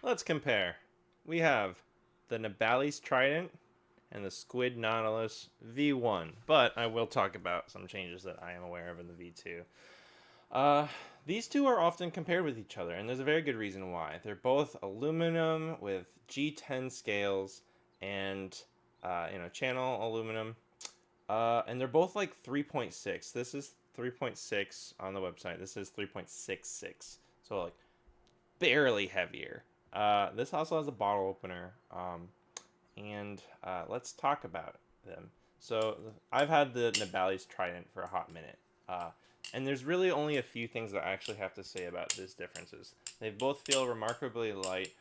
Let's compare. We have the Nabalis Trident and the Squid Nautilus V1, but I will talk about some changes that I am aware of in the V2. Uh, these two are often compared with each other, and there's a very good reason why. They're both aluminum with G10 scales and channel aluminum, and they're both like 3.6. This is 3.6 on the website. This is 3.66, so like barely heavier. This also has a bottle opener, and let's talk about them. So I've had the Nabalis Trident for a hot minute, and there's really only a few things that I actually have to say about these differences. They both feel remarkably light.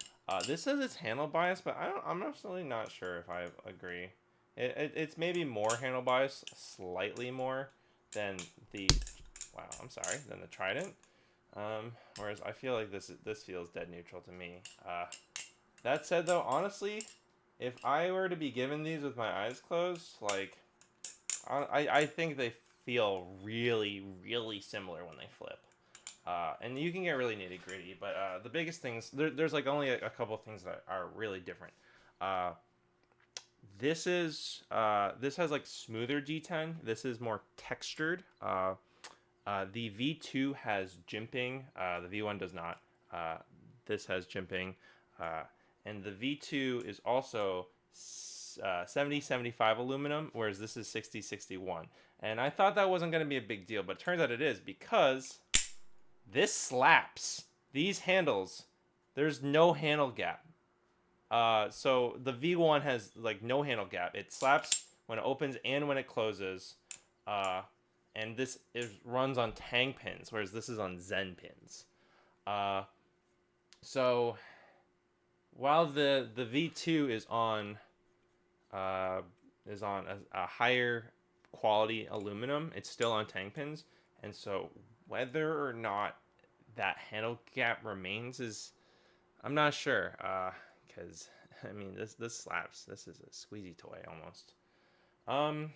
This says it's handle bias, but I'm absolutely not sure if I agree. It's maybe more handle bias, slightly more than the wow. I'm sorry, than the Trident. Whereas I feel like this feels dead neutral to me. That said, though, honestly, if I were to be given these with my eyes closed, like I think they feel really, really similar when they flip. And you can get really nitty gritty, but the biggest things there's like only a couple of things that are really different. Uh, this has like smoother G10. This is more textured. The V2 has jimping. The V1 does not. Uh, this has jimping. Uh, and the V2 is also 7075 aluminum, whereas this is 6061. And I thought that wasn't going to be a big deal, but it turns out it is because this slaps. These handles, there's no handle gap. So the V1 has like no handle gap. It slaps when it opens and when it closes. Uh, and runs on Tang pins, whereas this is on Zen pins. Uh, so while the V2 uh, is on a higher quality aluminum, it's still on Tang pins, and so whether or not that handle gap remains is I'm not sure. Because I mean this slaps. This is a squeezy toy almost. Um,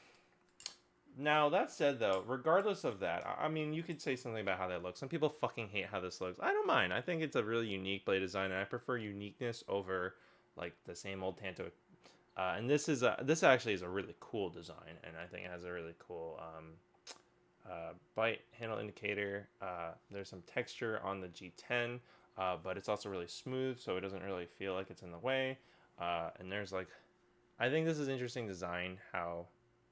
Now that said, though, regardless of that, I mean, you could say something about how that looks. Some people fucking hate how this looks. I don't mind. I think it's a really unique blade design, and I prefer uniqueness over like the same old Tanto. And this actually is a really cool design, and I think it has a really cool bite handle indicator. There's some texture on the G10, but it's also really smooth, so it doesn't really feel like it's in the way. And there's like, I think this is interesting design how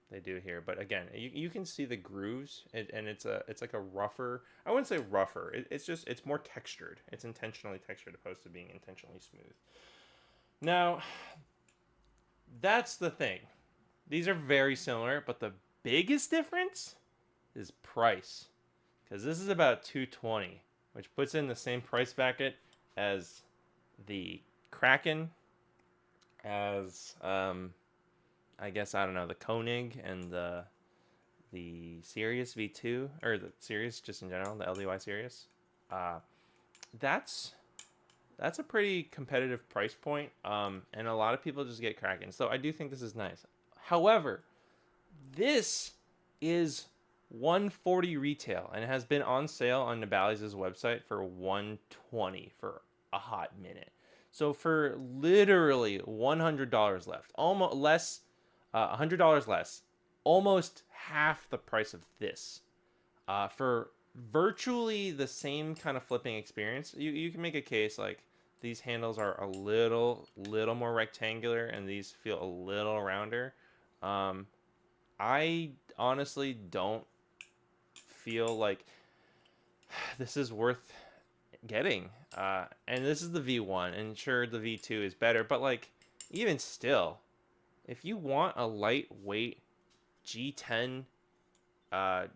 they do here, but again, you can see the grooves, and it's like a rougher. I wouldn't say rougher. It's more textured. It's intentionally textured opposed to being intentionally smooth. Now, that's the thing. These are very similar, but the biggest difference is price, because this is about 220, which puts in the same price bracket as the Kraken, as I guess I don't know the Koenig and the Sirius V2 or the Sirius just in general, the LDY Sirius. Uh, that's that's a pretty competitive price point, and a lot of people just get Kraken. So I do think this is nice. However, this is 140 retail and it has been on sale on Nabalis' website for 120 for a hot minute. So for literally $100 left, almost less, $100 less, almost half the price of this, for virtually the same kind of flipping experience. You can make a case like these handles are a little more rectangular and these feel a little rounder. Um, I honestly don't feel like this is worth getting. And this is the V1, and sure, the V2 is better, but like, even still, if you want a lightweight G10, uh,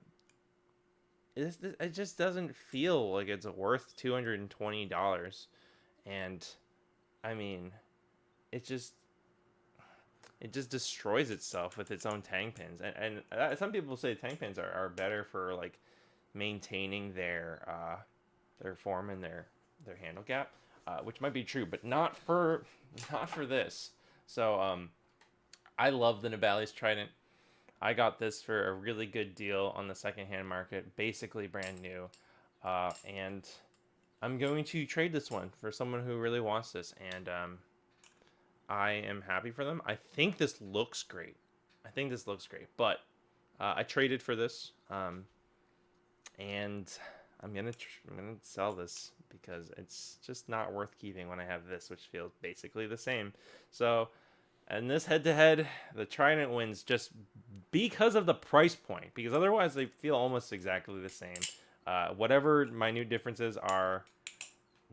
it just doesn't feel like it's worth $220. And I mean, it just it just destroys itself with its own tang pins. And some people say tang pins are better for like maintaining their form and their handle gap, which might be true, but not for this. So I love the Nabalis Trident. I got this for a really good deal on the secondhand market, basically brand new, and I'm going to trade this one for someone who really wants this, and I am happy for them. I think this looks great. But I traded for this, and I'm gonna sell this because it's just not worth keeping when I have this, which feels basically the same. So, in this head-to-head, the Trident wins just because of the price point. Because otherwise, they feel almost exactly the same. Whatever minute differences are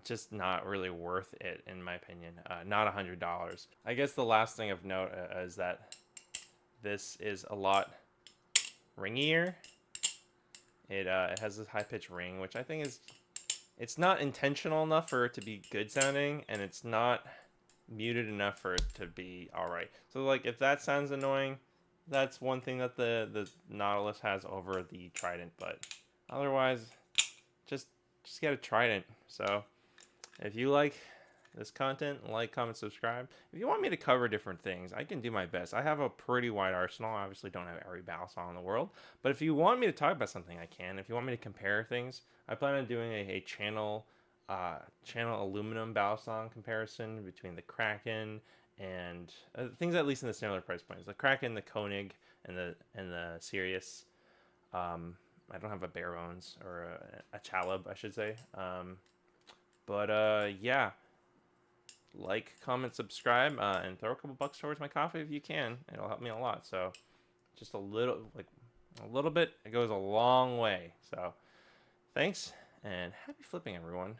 just not really worth it, in my opinion. Not $100. I guess the last thing of note is that this is a lot ringier. It has this high-pitched ring, which I think is... It's not intentional enough for it to be good sounding, and it's not muted enough for it to be alright. So, like, if that sounds annoying, that's one thing that the Nautilus has over the Trident, but otherwise, just get a Trident. So, if you like this content, like, comment, subscribe. If you want me to cover different things, I can do my best. I have a pretty wide arsenal. I obviously don't have every Balisong in the world. But if you want me to talk about something, I can. If you want me to compare things, I plan on doing a channel aluminum Balisong comparison between the Kraken and things at least in the similar price points. The Kraken, the Koenig, and the Sirius. I don't have a bare bones or a Chalub, I should say. Yeah. Like, comment, subscribe, and throw a couple bucks towards my coffee if you can. It'll help me a lot. So, just a little bit, it goes a long way. So, thanks, and happy flipping, everyone.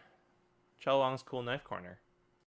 Chelong's Cool Knife Corner.